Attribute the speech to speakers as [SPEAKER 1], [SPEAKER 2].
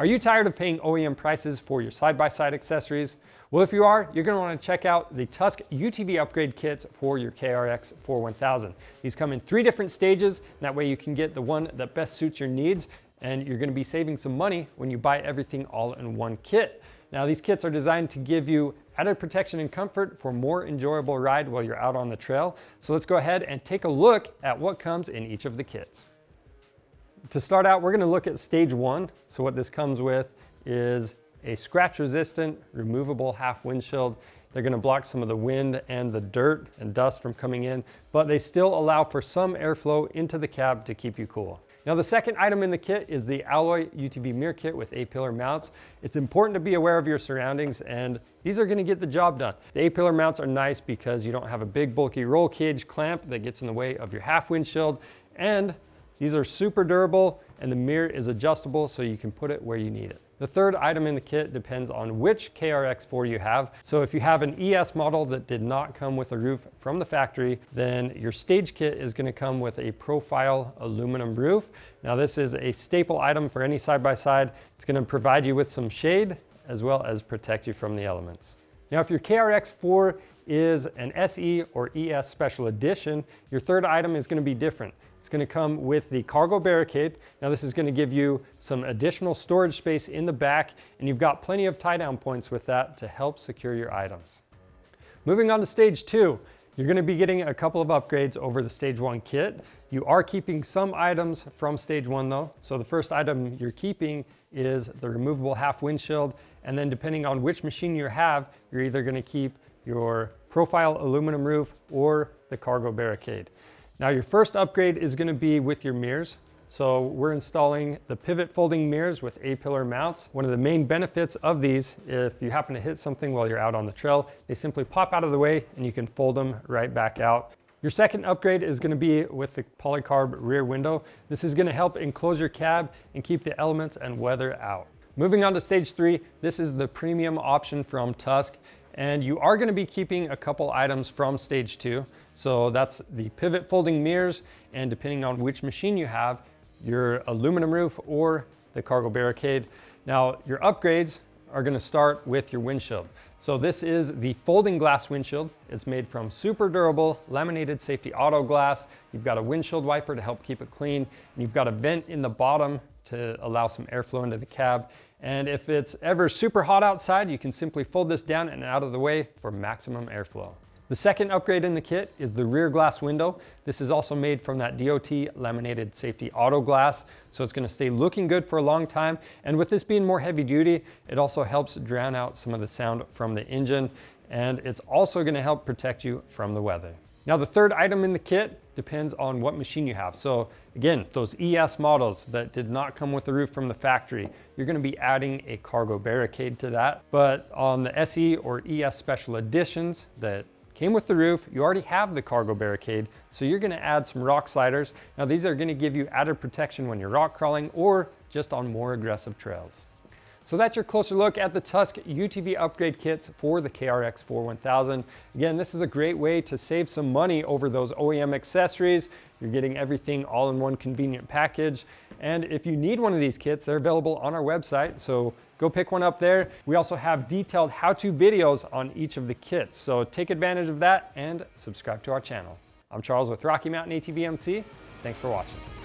[SPEAKER 1] Are you tired of paying OEM prices for your side-by-side accessories? Well, if you are, you're going to want to check out the Tusk UTV upgrade kits for your KRX4 1000. These come in 3 different stages, and that way you can get the one that best suits your needs, and you're going to be saving some money when you buy everything all in one kit. Now, these kits are designed to give you added protection and comfort for more enjoyable ride while you're out on the trail. So let's go ahead and take a look at what comes in each of the kits. To start out, we're going to look at stage 1. So what this comes with is a scratch resistant removable half windshield. They're going to block some of the wind and the dirt and dust from coming in, but they still allow for some airflow into the cab to keep you cool. Now, the second item in the kit is the alloy UTV mirror kit with A-pillar mounts. It's important to be aware of your surroundings, and these are going to get the job done. The A-pillar mounts are nice because you don't have a big bulky roll cage clamp that gets in the way of your half windshield, and these are super durable, and the mirror is adjustable so you can put it where you need it. The third item in the kit depends on which KRX4 you have. So if you have an ES model that did not come with a roof from the factory, then your stage kit is going to come with a profile aluminum roof. Now, this is a staple item for any side-by-side. It's going to provide you with some shade as well as protect you from the elements. Now, if your KRX4 is an SE or ES Special Edition, your third item is going to be different. It's going to come with the cargo barricade. Now, this is going to give you some additional storage space in the back, and you've got plenty of tie-down points with that to help secure your items. Moving on to stage 2, you're going to be getting a couple of upgrades over the stage 1 kit. You are keeping some items from stage 1 though. So the first item you're keeping is the removable half windshield, and then depending on which machine you have, you're either going to keep your profile aluminum roof or the cargo barricade. Now, your first upgrade is going to be with your mirrors. So we're installing the pivot folding mirrors with A-pillar mounts. One of the main benefits of these, if you happen to hit something while you're out on the trail, they simply pop out of the way and you can fold them right back out. Your second upgrade is going to be with the polycarb rear window. This is going to help enclose your cab and keep the elements and weather out. Moving on to stage 3, this is the premium option from Tusk. And you are going to be keeping a couple items from stage 2. So that's the pivot folding mirrors, and depending on which machine you have, your aluminum roof or the cargo barricade. Now, your upgrades are going to start with your windshield. So this is the folding glass windshield. It's made from super durable laminated safety auto glass. You've got a windshield wiper to help keep it clean, and you've got a vent in the bottom to allow some airflow into the cab. And if it's ever super hot outside, you can simply fold this down and out of the way for maximum airflow. The second upgrade in the kit is the rear glass window. This is also made from that DOT laminated safety auto glass, so it's going to stay looking good for a long time. And with this being more heavy duty, it also helps drown out some of the sound from the engine, and it's also going to help protect you from the weather. Now, the third item in the kit depends on what machine you have. So again, those ES models that did not come with the roof from the factory, you're going to be adding a cargo barricade to that. But on the SE or ES Special Editions that came with the roof, you already have the cargo barricade, so you're going to add some rock sliders. Now, these are going to give you added protection when you're rock crawling or just on more aggressive trails. So that's your closer look at the Tusk UTV upgrade kits for the KRX4 1000. Again, this is a great way to save some money over those OEM accessories. You're getting everything all in one convenient package. And if you need one of these kits, they're available on our website, so go pick one up there. We also have detailed how-to videos on each of the kits, so take advantage of that and subscribe to our channel. I'm Charles with Rocky Mountain ATV MC. Thanks for watching.